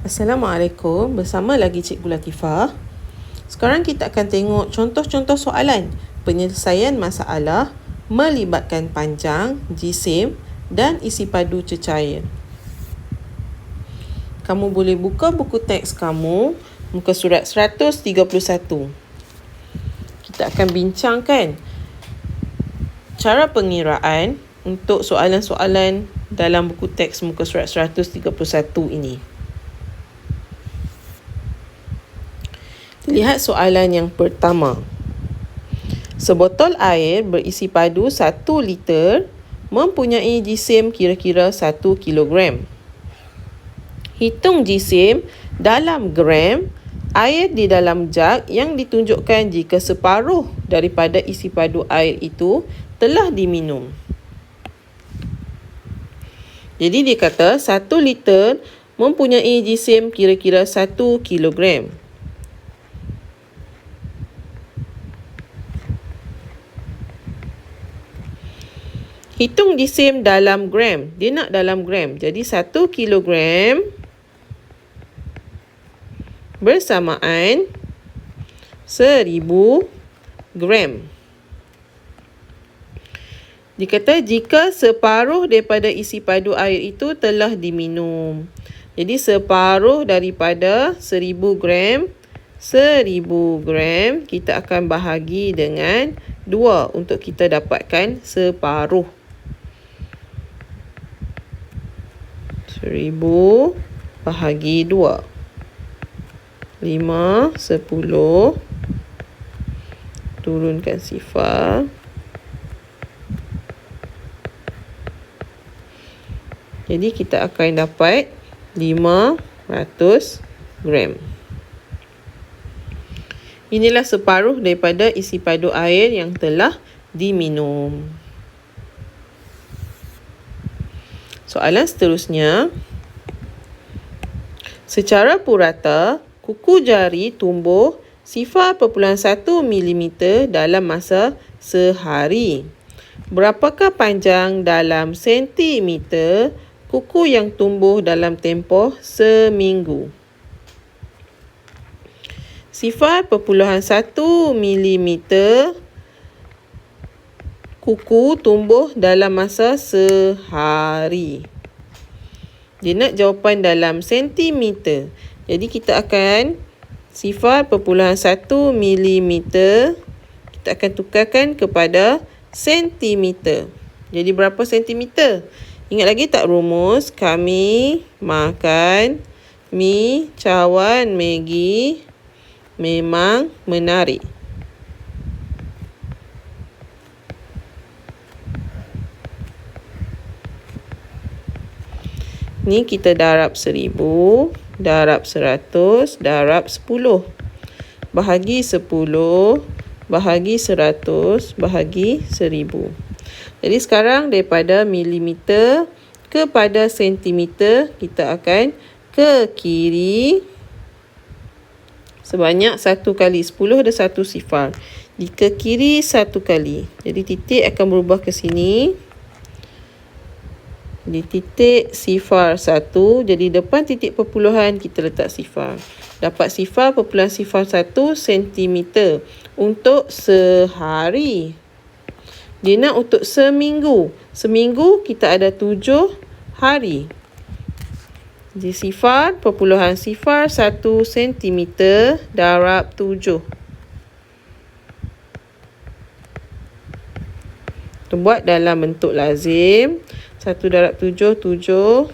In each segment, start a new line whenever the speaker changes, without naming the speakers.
Assalamualaikum, bersama lagi Cikgu Latifah. Sekarang kita akan tengok contoh-contoh soalan penyelesaian masalah melibatkan panjang, jisim dan isi padu cecair. Kamu boleh buka buku teks kamu, muka surat 131. Kita akan bincangkan cara pengiraan untuk soalan-soalan dalam buku teks muka surat 131 ini. Lihat soalan yang pertama. Sebotol air berisi padu 1 liter mempunyai jisim kira-kira 1 kilogram. Hitung jisim dalam gram air di dalam jug yang ditunjukkan jika separuh daripada isi padu air itu telah diminum. Jadi dia kata 1 liter mempunyai jisim kira-kira 1 kilogram. Hitung jisim dalam gram. Dia nak dalam gram. Jadi 1 kilogram bersamaan 1000 gram. Dia kata jika separuh daripada isi padu air itu telah diminum. Jadi separuh daripada 1000 gram, 1000 gram kita akan bahagi dengan 2 untuk kita dapatkan separuh. 1000 bahagi 2. 5, 10. Turunkan sifar. Jadi kita akan dapat 500 gram. Inilah separuh daripada isi padu air yang telah diminum. Soalan seterusnya. Secara purata, kuku jari tumbuh 0.1 mm dalam masa sehari. Berapakah panjang dalam sentimeter kuku yang tumbuh dalam tempoh seminggu? 0.1 mm kuku tumbuh dalam masa sehari. Dia nak jawapan dalam sentimeter. Jadi kita akan 0.1 mm kita akan tukarkan kepada sentimeter. Jadi berapa sentimeter? Ingat lagi tak rumus? Kami makan mi cawan Maggi memang menarik. Ni kita darab 1000, darab 100, darab 10. Bahagi 10, bahagi 100, bahagi 1000. Jadi sekarang daripada milimeter kepada sentimeter, kita akan ke kiri sebanyak 1 kali. 10 ada 1 sifar. Di ke kiri 1 kali. Jadi titik akan berubah ke sini. Di titik sifar 1. Jadi depan titik perpuluhan kita letak sifar. Dapat sifar perpuluhan sifar 1 sentimeter. Untuk sehari. Dia nak untuk seminggu. Seminggu kita ada 7 hari. Jadi sifar perpuluhan sifar 1 sentimeter darab 7. Kita buat dalam bentuk lazim. 1 darab 7, 7.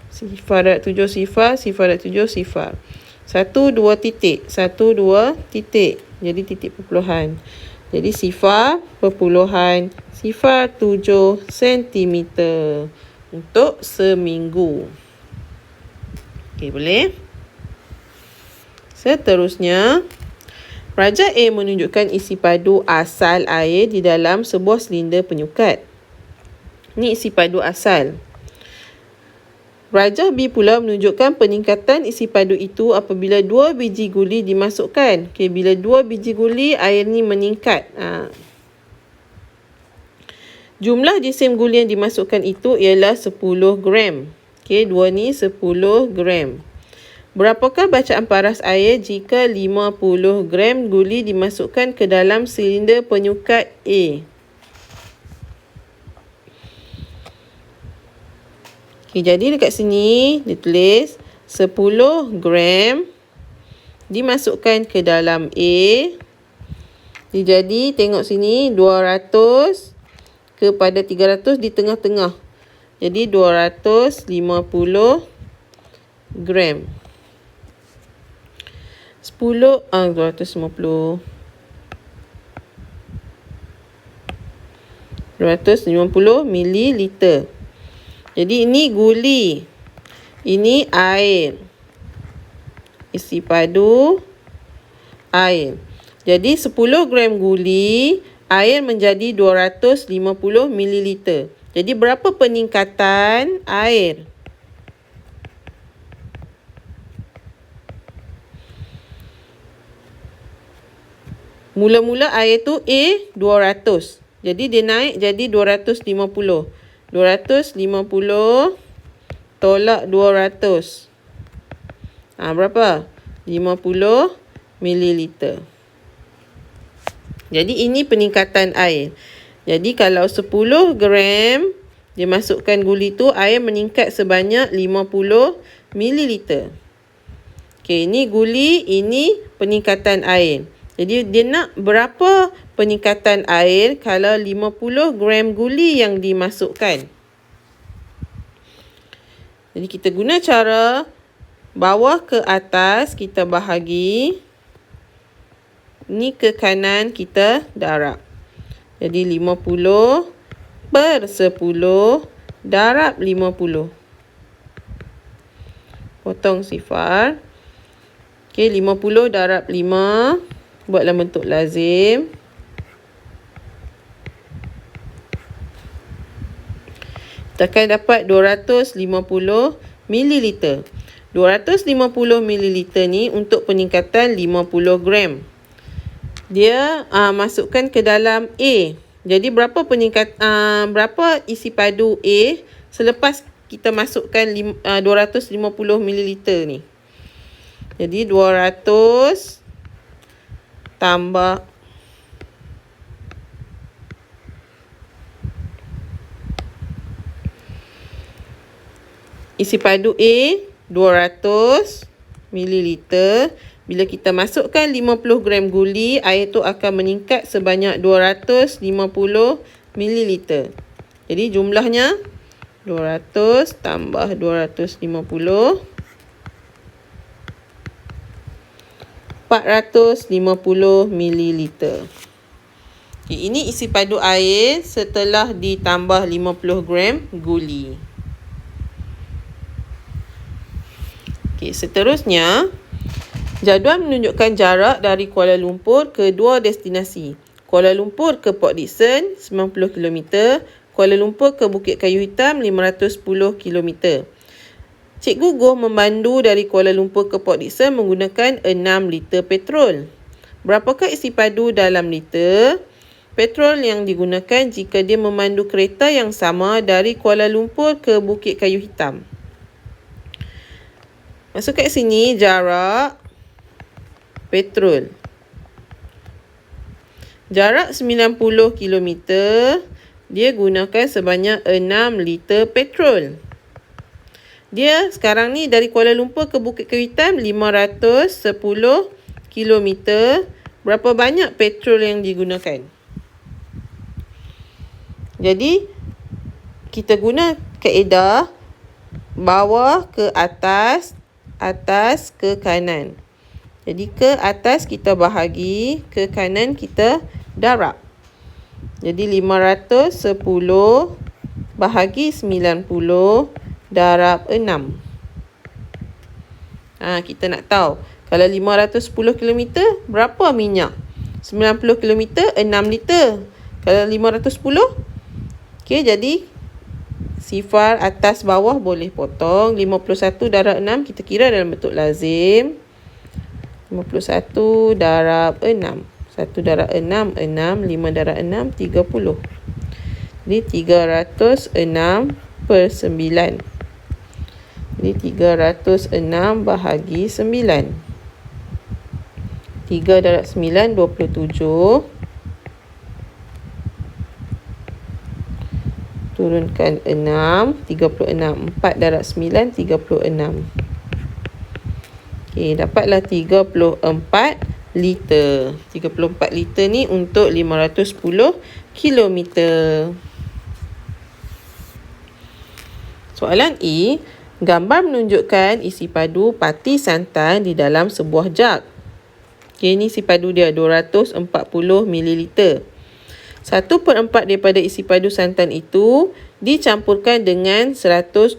Sifar darab 7, sifar. Sifar darab 7, sifar. 1, 2 titik. 1, 2 titik. Jadi titik perpuluhan. Jadi sifar perpuluhan sifar 7 sentimeter untuk seminggu. Okey, boleh? Seterusnya, Raja A menunjukkan isi padu asal air di dalam sebuah silinder penyukat. Ini isi padu asal. Raja B pula menunjukkan peningkatan isi padu itu apabila 2 biji guli dimasukkan. Okey, bila 2 biji guli, air ni meningkat. Jumlah jisim guli yang dimasukkan itu ialah 10 gram. Okey, 2 ni 10 gram. Berapakah bacaan paras air jika 50 gram guli dimasukkan ke dalam silinder penyukat A? Okay, jadi dekat sini dia tulis 10 gram dimasukkan ke dalam A. Jadi tengok sini 200 kepada 300 di tengah-tengah. Jadi 250 gram. 250 mililiter. Jadi ini guli. Ini air. Isi padu air. Jadi 10 gram guli, air menjadi 250 mililiter. Jadi berapa peningkatan air? Mula-mula air tu A 200. Jadi dia naik jadi 250. 250 tolak 200. Berapa? 50 mililiter. Jadi ini peningkatan air. Jadi kalau 10 gram dia masukkan guli tu, air meningkat sebanyak 50 mililiter. Okey, ini guli, ini peningkatan air. Jadi dia nak berapa peningkatan air kalau 50 gram guli yang dimasukkan. Jadi kita guna cara bawah ke atas kita bahagi. Ni ke kanan kita darab. Jadi 50 per 10 darab 50. Potong sifar. Okey, 50 darab 5. Buatlah bentuk lazim. Kita akan dapat 250 mililiter. 250 mililiter ni untuk peningkatan 50 gram. Dia masukkan ke dalam A. Jadi berapa berapa isi padu A selepas kita masukkan 250 mililiter ni. Jadi 200 tambah isi padu A 200 mililiter. Bila kita masukkan 50 gram guli, air tu akan meningkat sebanyak 250 mililiter. Jadi jumlahnya 200 tambah 250 450 mililiter. Okay, ini isi padu air setelah ditambah 50 gram guli. Okay, seterusnya jadual menunjukkan jarak dari Kuala Lumpur ke dua destinasi. Kuala Lumpur ke Port Dickson 90 km, Kuala Lumpur ke Bukit Kayu Hitam 510 km. Cikgu Goh memandu dari Kuala Lumpur ke Port Dickson menggunakan 6 liter petrol. Berapakah isi padu dalam liter petrol yang digunakan jika dia memandu kereta yang sama dari Kuala Lumpur ke Bukit Kayu Hitam? Masuk kat sini jarak petrol. Jarak 90 km, dia gunakan sebanyak 6 liter petrol. Dia sekarang ni dari Kuala Lumpur ke Bukit Kayu Hitam 510 km. Berapa banyak petrol yang digunakan? Jadi, kita guna kaedah bawah ke atas, atas ke kanan. Jadi ke atas kita bahagi, ke kanan kita darab. Jadi 510 bahagi 90 darab 6. Kita nak tahu kalau 510 km berapa minyak? 90 km 6 liter. Kalau 510, okey, jadi sifar atas bawah boleh potong. 51 darab 6 kita kira dalam bentuk lazim. 51 darab 6. 1 darab 6, 6. 5 darab 6, 30. Jadi 306 per 9. Jadi 306 bahagi 9. 3 darab 9, 27. Turunkan 6, 36. 4 darab 9, 36. Okey, dapatlah 34 liter. 34 liter ni untuk 510 kilometer. Soalan E. Gambar menunjukkan isi padu parti santan di dalam sebuah jug. Okay, ini isi padu dia 240 ml. 1/4 daripada isi padu santan itu dicampurkan dengan 120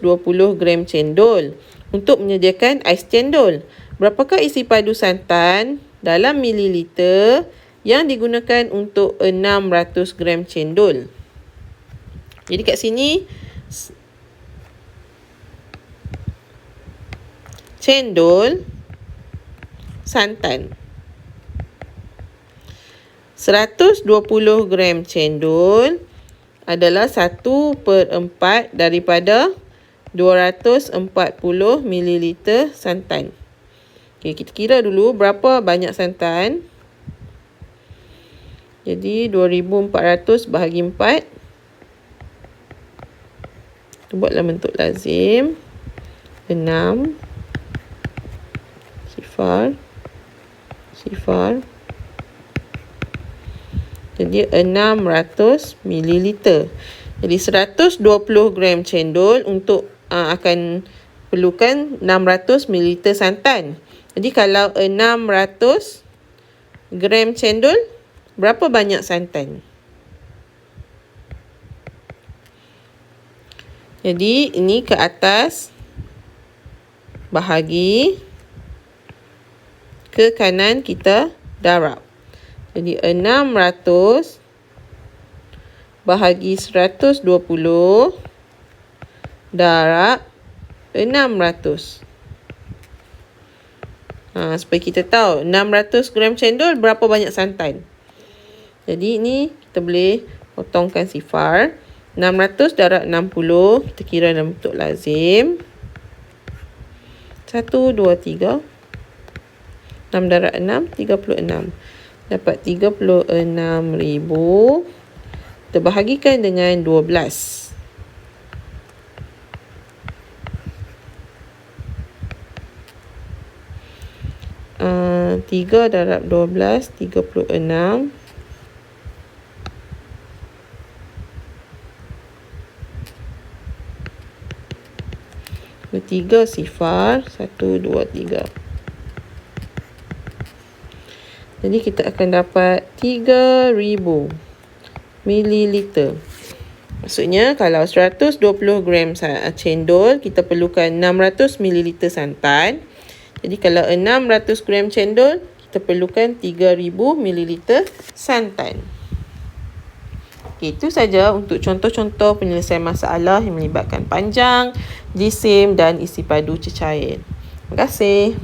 gram cendol untuk menyediakan ais cendol. Berapakah isi padu santan dalam mililiter yang digunakan untuk 600 gram cendol? Jadi kat sini cendol, santan. 120 gram cendol adalah 1/4 daripada 240 ml santan. Okay, kita kira dulu berapa banyak santan. Jadi 2400 bahagi 4. Kita buatlah bentuk lazim. 6 sifar. Jadi 600 ml. Jadi 120 gram cendol untuk akan perlukan 600 ml santan. Jadi kalau 600 gram cendol, berapa banyak santan? Jadi ini ke atas bahagi, ke kanan kita darab. Jadi 600 bahagi 120 darab 600. Supaya kita tahu 600 gram cendol berapa banyak santan. Jadi ini kita boleh potongkan sifar. 600 darab 60, kita kira dalam bentuk lazim. 1, 2, 3. 6 darab 6, 36. Dapat 36,000. Kita bahagikan dengan 12. 3 darab 12, 36. Tiga sifar. 1, 2, 3. Jadi kita akan dapat 3000 mililiter. Maksudnya kalau 120 gram cendol, kita perlukan 600 mililiter santan. Jadi kalau 600 gram cendol, kita perlukan 3000 mililiter santan. Itu saja untuk contoh-contoh penyelesaian masalah yang melibatkan panjang, jisim dan isi padu cecair. Terima kasih.